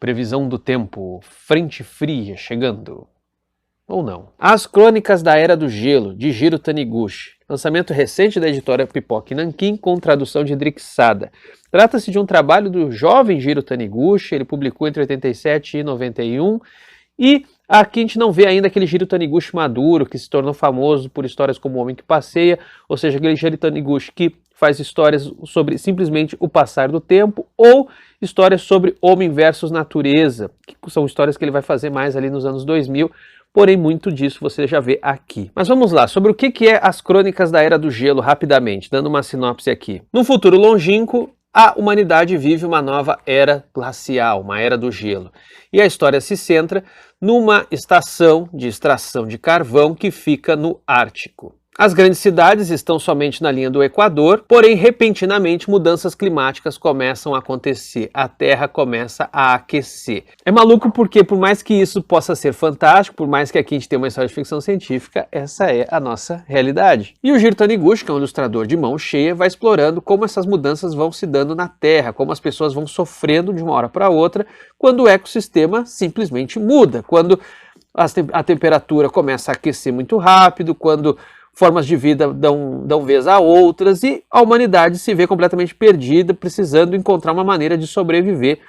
Previsão do tempo, frente fria chegando. Ou não. As Crônicas da Era do Gelo, de Jiro Taniguchi. Lançamento recente da editora Pipoca Nankin, com tradução de Drix Sada. Trata-se de um trabalho do jovem Jiro Taniguchi, ele publicou entre 87 e 91, e aqui a gente não vê ainda aquele Jiro Taniguchi maduro, que se tornou famoso por histórias como O Homem que Passeia, ou seja, aquele Jiro Taniguchi que faz histórias sobre simplesmente o passar do tempo, ou histórias sobre homem versus natureza, que são histórias que ele vai fazer mais ali nos anos 2000, porém muito disso você já vê aqui. Mas vamos lá, sobre o que é as Crônicas da Era do Gelo, rapidamente, dando uma sinopse aqui. Num futuro longínquo, a humanidade vive uma nova era glacial, uma era do gelo. E a história se centra numa estação de extração de carvão que fica no Ártico. As grandes cidades estão somente na linha do Equador, porém, repentinamente, mudanças climáticas começam a acontecer. A Terra começa a aquecer. É maluco porque, por mais que isso possa ser fantástico, por mais que aqui a gente tenha uma história de ficção científica, essa é a nossa realidade. E o Jiro Taniguchi, que é um ilustrador de mão cheia, vai explorando como essas mudanças vão se dando na Terra, como as pessoas vão sofrendo de uma hora para outra, quando o ecossistema simplesmente muda, quando a temperatura começa a aquecer muito rápido, quando formas de vida dão vez a outras e a humanidade se vê completamente perdida, precisando encontrar uma maneira de sobreviver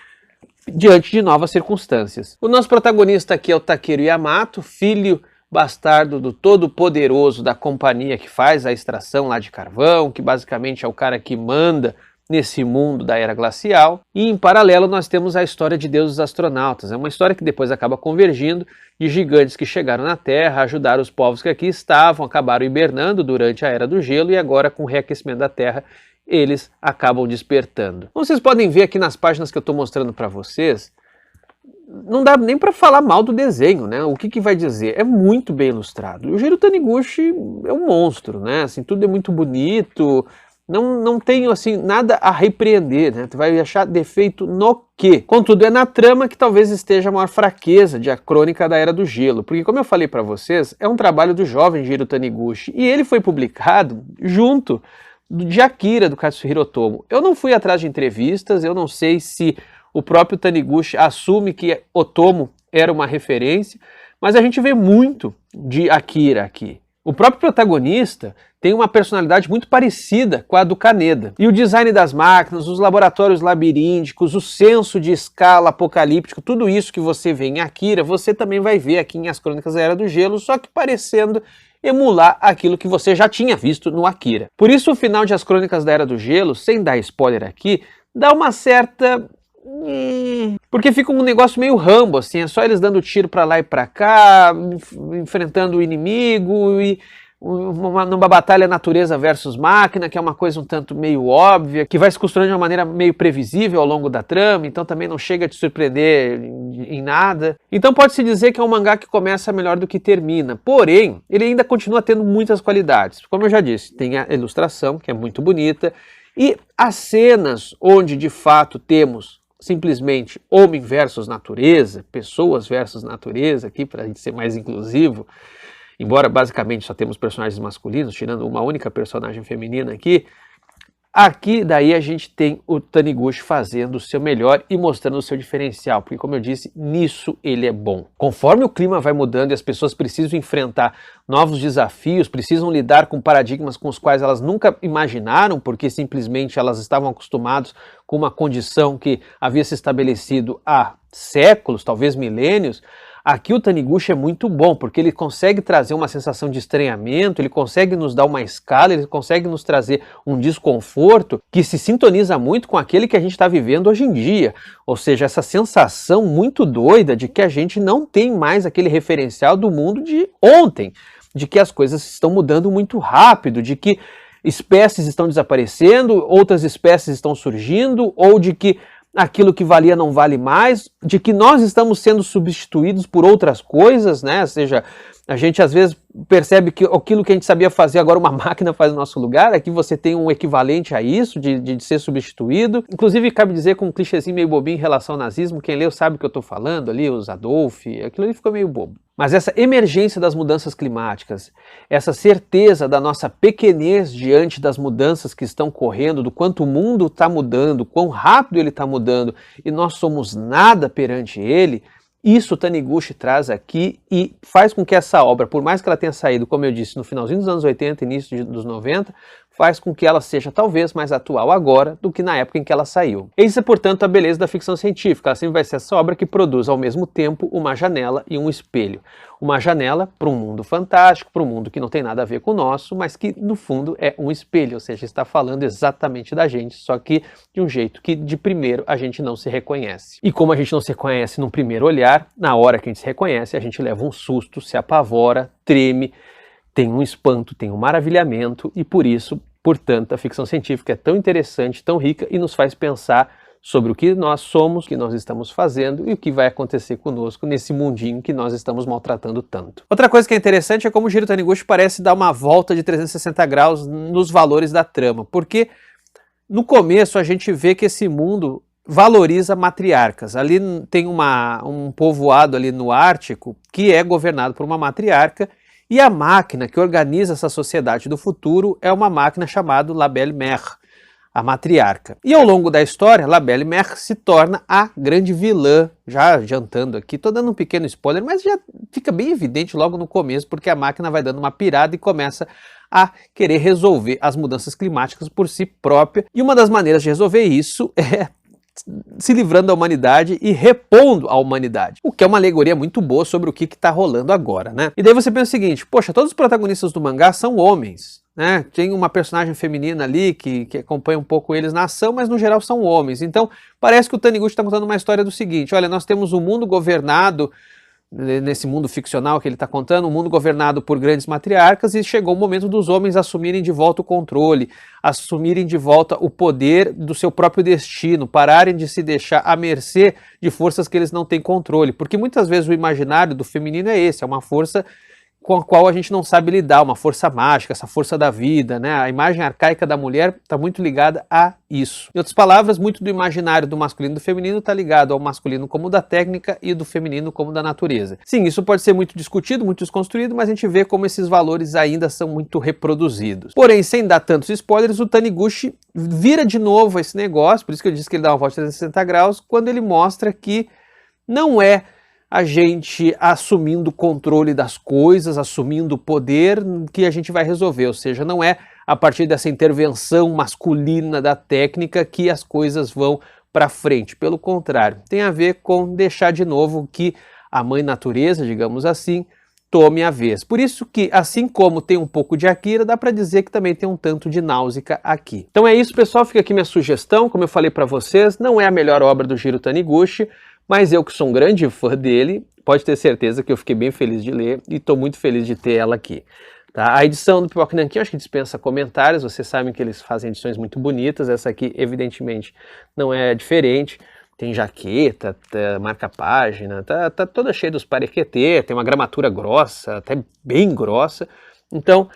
diante de novas circunstâncias. O nosso protagonista aqui é o Takeru Yamato, filho bastardo do todo-poderoso da companhia que faz a extração lá de carvão, que basicamente é o cara que manda nesse mundo da Era Glacial, e em paralelo nós temos a história de deuses astronautas. É uma história que depois acaba convergindo de gigantes que chegaram na Terra, ajudaram os povos que aqui estavam, acabaram hibernando durante a Era do Gelo e agora com o reaquecimento da Terra eles acabam despertando. Como vocês podem ver aqui nas páginas que eu estou mostrando para vocês, não dá nem para falar mal do desenho, né? O que vai dizer? É muito bem ilustrado. O Jiro Taniguchi é um monstro, né? Assim, tudo é muito bonito. Não tenho assim nada a repreender, né? Tu vai achar defeito no quê? Contudo, é na trama que talvez esteja a maior fraqueza de A Crônica da Era do Gelo, porque como eu falei para vocês, é um trabalho do jovem Jiro Taniguchi e ele foi publicado junto de Akira, do Katsuhiro Otomo. Eu não fui atrás de entrevistas, eu não sei se o próprio Taniguchi assume que Otomo era uma referência, mas a gente vê muito de Akira aqui. O próprio protagonista tem uma personalidade muito parecida com a do Kaneda. E o design das máquinas, os laboratórios labirínticos, o senso de escala apocalíptico, tudo isso que você vê em Akira, você também vai ver aqui em As Crônicas da Era do Gelo, só que parecendo emular aquilo que você já tinha visto no Akira. Por isso o final de As Crônicas da Era do Gelo, sem dar spoiler aqui, dá uma certa... porque fica um negócio meio Rambo, assim, é só eles dando tiro pra lá e pra cá, enfrentando o inimigo e numa batalha natureza versus máquina, que é uma coisa um tanto meio óbvia, que vai se costurando de uma maneira meio previsível ao longo da trama, então também não chega a te surpreender em nada. Então pode-se dizer que é um mangá que começa melhor do que termina, porém, ele ainda continua tendo muitas qualidades. Como eu já disse, tem a ilustração, que é muito bonita, e as cenas onde de fato temos simplesmente homem versus natureza, pessoas versus natureza, aqui para a gente ser mais inclusivo, embora basicamente só temos personagens masculinos, tirando uma única personagem feminina aqui, aqui daí a gente tem o Taniguchi fazendo o seu melhor e mostrando o seu diferencial, porque como eu disse, nisso ele é bom. Conforme o clima vai mudando e as pessoas precisam enfrentar novos desafios, precisam lidar com paradigmas com os quais elas nunca imaginaram, porque simplesmente elas estavam acostumadas com uma condição que havia se estabelecido há séculos, talvez milênios. Aqui o Taniguchi é muito bom, porque ele consegue trazer uma sensação de estranhamento, ele consegue nos dar uma escala, ele consegue nos trazer um desconforto que se sintoniza muito com aquele que a gente está vivendo hoje em dia. Ou seja, essa sensação muito doida de que a gente não tem mais aquele referencial do mundo de ontem, de que as coisas estão mudando muito rápido, de que espécies estão desaparecendo, outras espécies estão surgindo, ou de que aquilo que valia não vale mais, de que nós estamos sendo substituídos por outras coisas, né? Ou seja, a gente às vezes percebe que aquilo que a gente sabia fazer agora uma máquina faz no nosso lugar, aqui você tem um equivalente a isso, de ser substituído. Inclusive, cabe dizer com um clichêzinho meio bobinho em relação ao nazismo, quem leu sabe o que eu estou falando ali, os Adolf, aquilo ali ficou meio bobo. Mas essa emergência das mudanças climáticas, essa certeza da nossa pequenez diante das mudanças que estão correndo, do quanto o mundo está mudando, quão rápido ele está mudando e nós somos nada perante ele, isso Taniguchi traz aqui e faz com que essa obra, por mais que ela tenha saído, como eu disse, no finalzinho dos anos 80, início dos 90, faz com que ela seja talvez mais atual agora do que na época em que ela saiu. Essa é, portanto, a beleza da ficção científica. Ela sempre vai ser essa obra que produz ao mesmo tempo uma janela e um espelho. Uma janela para um mundo fantástico, para um mundo que não tem nada a ver com o nosso, mas que no fundo é um espelho, ou seja, está falando exatamente da gente, só que de um jeito que de primeiro a gente não se reconhece. E como a gente não se reconhece num primeiro olhar, na hora que a gente se reconhece, a gente leva um susto, se apavora, treme, tem um espanto, tem um maravilhamento e por isso, portanto, a ficção científica é tão interessante, tão rica e nos faz pensar sobre o que nós somos, o que nós estamos fazendo e o que vai acontecer conosco nesse mundinho que nós estamos maltratando tanto. Outra coisa que é interessante é como o Jiro Taniguchi parece dar uma volta de 360 graus nos valores da trama, porque no começo a gente vê que esse mundo valoriza matriarcas. Ali tem um povoado ali no Ártico que é governado por uma matriarca e a máquina que organiza essa sociedade do futuro é uma máquina chamada La Belle Mère, a matriarca. E ao longo da história, La Belle Mère se torna a grande vilã, já adiantando aqui, tô dando um pequeno spoiler, mas já fica bem evidente logo no começo, porque a máquina vai dando uma pirada e começa a querer resolver as mudanças climáticas por si própria. E uma das maneiras de resolver isso é se livrando da humanidade e repondo a humanidade. O que é uma alegoria muito boa sobre o que está rolando agora, né? E daí você pensa o seguinte, poxa, todos os protagonistas do mangá são homens, né? Tem uma personagem feminina ali que acompanha um pouco eles na ação, mas no geral são homens. Então parece que o Taniguchi está contando uma história do seguinte, olha, nós temos um mundo governado, nesse mundo ficcional que ele está contando, um mundo governado por grandes matriarcas e chegou o momento dos homens assumirem de volta o controle, assumirem de volta o poder do seu próprio destino, pararem de se deixar à mercê de forças que eles não têm controle, porque muitas vezes o imaginário do feminino é esse, é uma força com a qual a gente não sabe lidar, uma força mágica, essa força da vida, né? A imagem arcaica da mulher está muito ligada a isso. Em outras palavras, muito do imaginário do masculino e do feminino está ligado ao masculino como da técnica e do feminino como da natureza. Sim, isso pode ser muito discutido, muito desconstruído, mas a gente vê como esses valores ainda são muito reproduzidos. Porém, sem dar tantos spoilers, o Taniguchi vira de novo esse negócio, por isso que eu disse que ele dá uma volta de 360 graus, quando ele mostra que não é a gente assumindo o controle das coisas, assumindo o poder que a gente vai resolver, ou seja, não é a partir dessa intervenção masculina da técnica que as coisas vão para frente, pelo contrário, tem a ver com deixar de novo que a mãe natureza, digamos assim, tome a vez. Por isso que, assim como tem um pouco de Akira, dá para dizer que também tem um tanto de Náusea aqui. Então é isso, pessoal, fica aqui minha sugestão, como eu falei para vocês, não é a melhor obra do Jiro Taniguchi, mas eu que sou um grande fã dele, pode ter certeza que eu fiquei bem feliz de ler e estou muito feliz de ter ela aqui. Tá? A edição do Pipoca Nanquim acho que dispensa comentários, vocês sabem que eles fazem edições muito bonitas, essa aqui evidentemente não é diferente, tem jaqueta, marca-página, tá toda cheia dos parequetê, tem uma gramatura grossa, até bem grossa, então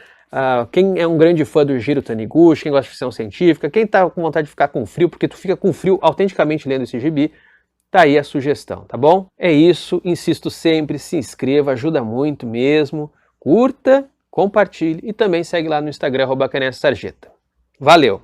quem é um grande fã do Jiro Taniguchi, quem gosta de ficção científica, quem está com vontade de ficar com frio, porque tu fica com frio autenticamente lendo esse gibi, tá aí a sugestão, tá bom? É isso, insisto sempre, se inscreva, ajuda muito mesmo, curta, compartilhe e também segue lá no Instagram @canessarjeta. Valeu!